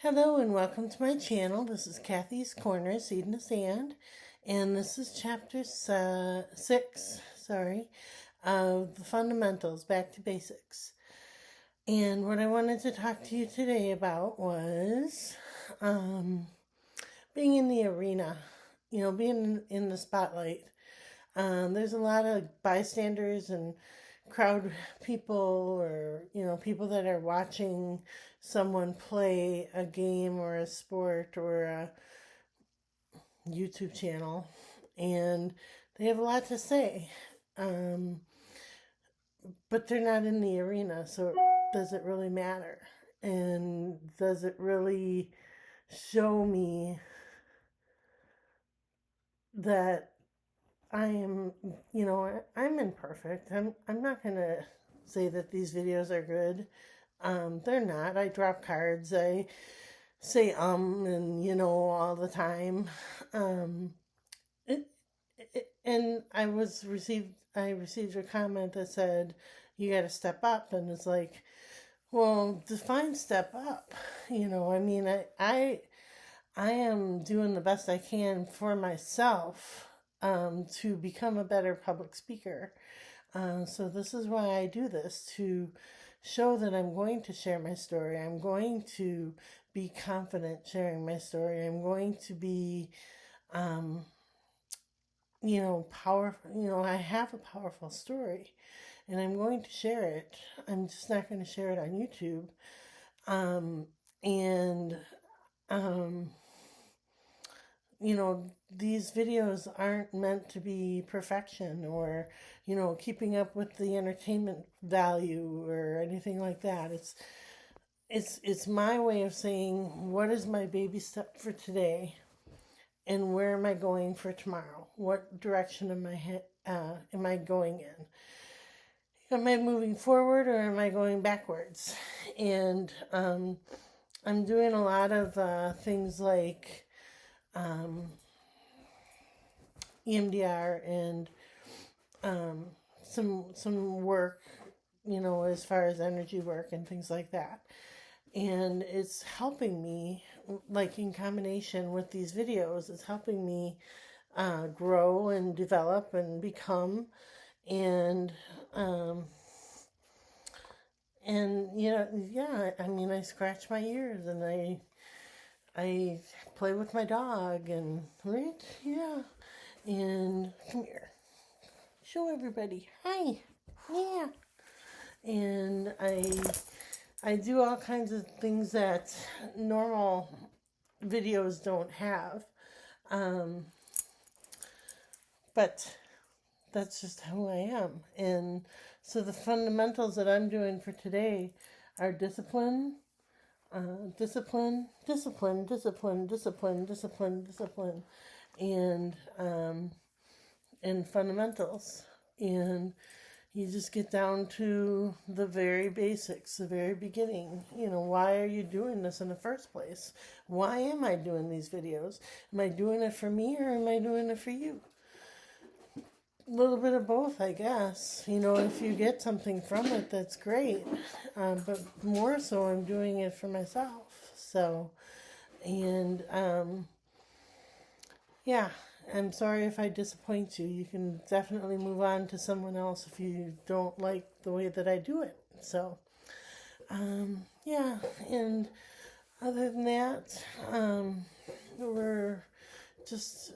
Hello and welcome to my channel. This is Kathy's Corner, Seed in the Sand, and this is chapter 6, of the fundamentals, back to basics. And what I wanted to talk to you today about was being in the arena, being in the spotlight. There's a lot of bystanders and crowd people, or people that are watching someone play a game or a sport or a YouTube channel, and they have a lot to say, but they're not in the arena. So does it really matter? And does it really show me that I am, I'm imperfect. I'm not going to say that these videos are good. They're not. I drop cards. I say and all the time. And I received a comment that said, you got to step up. And it's like, well, define step up. I am doing the best I can for myself, to become a better public speaker. So this is why I do this, to show that I'm going to share my story. I'm going to be confident sharing my story. I'm going to be, powerful. I have a powerful story, and I'm going to share it. I'm just not going to share it on YouTube. These videos aren't meant to be perfection or, keeping up with the entertainment value or anything like that. It's my way of saying, what is my baby step for today, and where am I going for tomorrow? What direction am I going in? Am I moving forward or am I going backwards? And I'm doing a lot of things like EMDR and some work, as far as energy work and things like that. And it's helping me, like in combination with these videos, it's helping me grow and develop and become. And I scratch my ears and I play with my dog, and right, yeah. And come here, show everybody, hi, yeah. And I do all kinds of things that normal videos don't have, but that's just who I am. And so the fundamentals that I'm doing for today are discipline, discipline, discipline, discipline, discipline, discipline, discipline, and fundamentals. And you just get down to the very basics, the very beginning. Why are you doing this in the first place? Why am I doing these videos? Am I doing it for me, or am I doing it for you? A little bit of both, I guess. If you get something from it, that's great. But more so, I'm doing it for myself. So, and yeah, I'm sorry if I disappoint you. You can definitely move on to someone else if you don't like the way that I do it. So, yeah, and other than that, we're just,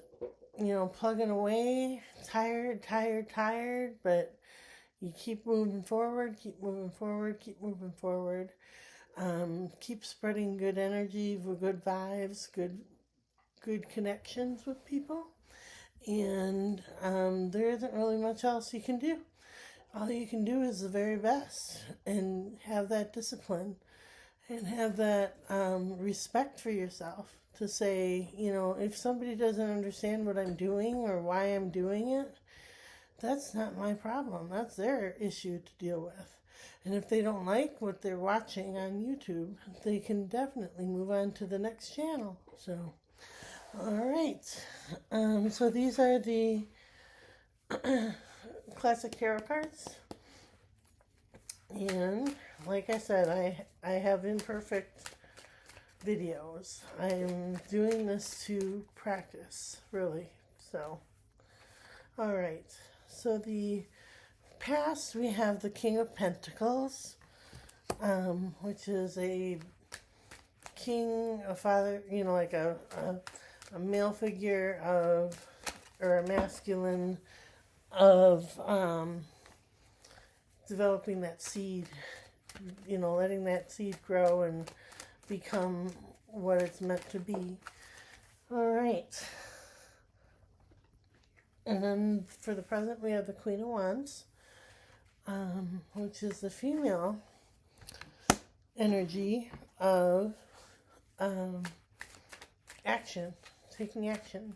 plugging away, tired, but you keep moving forward, keep moving forward, keep moving forward. Keep spreading good energy, good vibes, good connections with people. And there isn't really much else you can do. All you can do is the very best, and have that discipline, and have that respect for yourself, to say, if somebody doesn't understand what I'm doing or why I'm doing it, that's not my problem. That's their issue to deal with. And if they don't like what they're watching on YouTube, they can definitely move on to the next channel. So, all right. So these are the classic tarot cards. And like I said, I have imperfect videos. I'm doing this to practice, really. So, all right. So the past, we have the King of Pentacles, which is a king, a father, like a male figure of, or a masculine of developing that seed, letting that seed grow and become what it's meant to be. All right. And then for the present, we have the Queen of Wands, which is the female energy of action, taking action.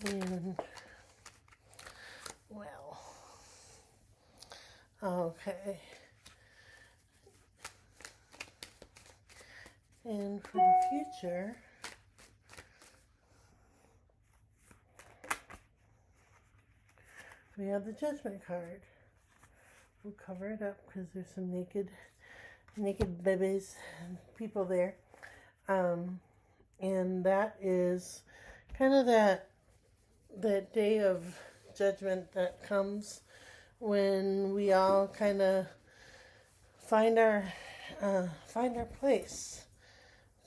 And, well, okay. And for the future, we have the Judgment card. We'll cover it up because there's some naked babies and people there. And that is kind of that day of judgment that comes when we all kind of find our place,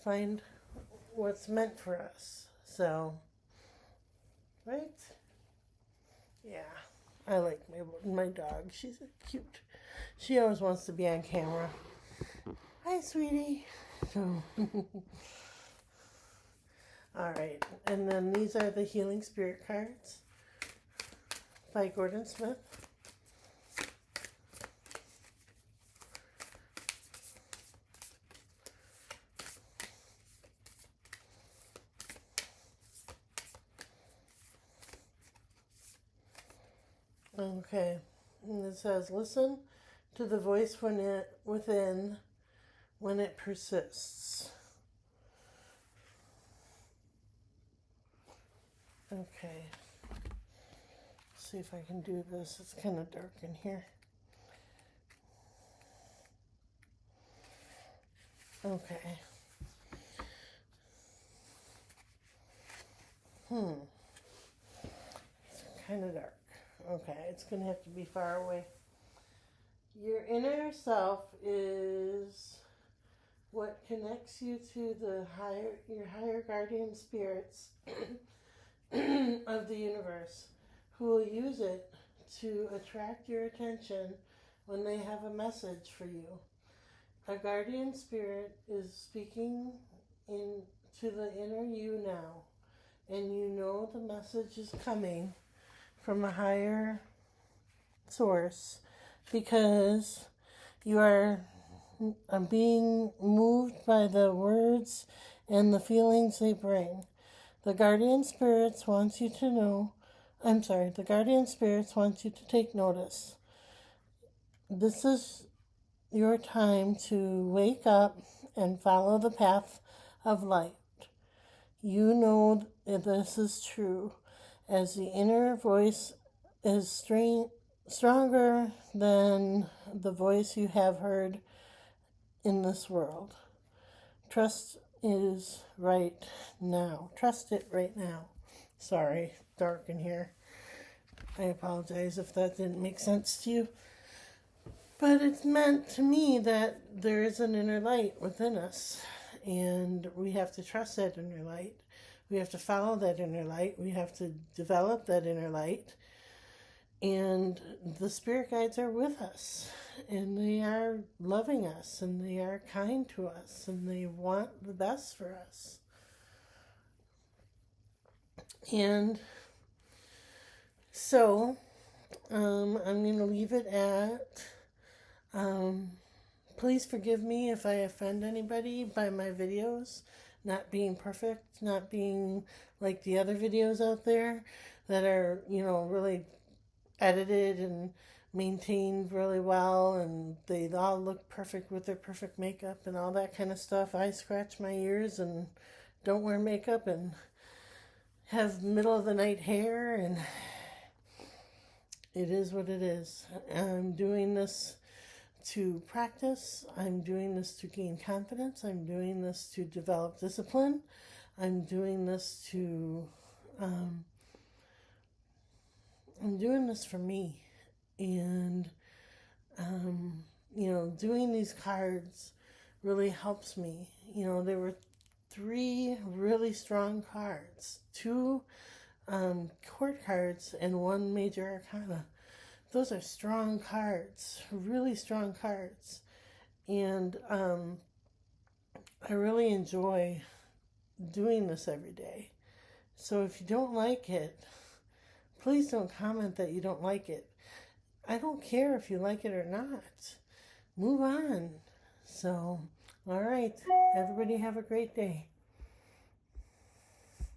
find what's meant for us. So, right? Yeah, I like my dog. She's cute. She always wants to be on camera. Hi, sweetie. So, all right. And then these are the Healing Spirit cards by Gordon Smith. Okay. And it says, listen to the voice within when it persists. Okay. Let's see if I can do this. It's kind of dark in here. Okay. It's kind of dark. Okay, it's going to have to be far away. Your inner self is what connects you to your higher guardian spirits of the universe, who will use it to attract your attention when they have a message for you. A guardian spirit is speaking to the inner you now, and you know the message is coming from a higher source because you are being moved by the words and the feelings they bring. The guardian spirits want you to take notice. This is your time to wake up and follow the path of light. You know that this is true, as the inner voice is stronger than the voice you have heard in this world. Trust is right now. Trust it right now. Sorry, dark in here. I apologize if that didn't make sense to you. But it's meant to me that there is an inner light within us, and we have to trust that inner light. We have to follow that inner light. We have to develop that inner light. And the spirit guides are with us, and they are loving us, and they are kind to us, and they want the best for us. And so, I'm going to leave it at, please forgive me if I offend anybody by my videos not being perfect, not being like the other videos out there that are, really edited and maintained really well, and they all look perfect with their perfect makeup and all that kind of stuff. I scratch my ears and don't wear makeup and have middle of the night hair, and it is what it is. I'm doing this to practice. I'm doing this to gain confidence. I'm doing this to develop discipline. I'm doing this to, I'm doing this for me. And, doing these cards really helps me. There were 3 really strong cards, 2 court cards and 1 major arcana. Those are strong cards, really strong cards. And I really enjoy doing this every day. So if you don't like it, please don't comment that you don't like it. I don't care if you like it or not. Move on. So, all right. Everybody have a great day.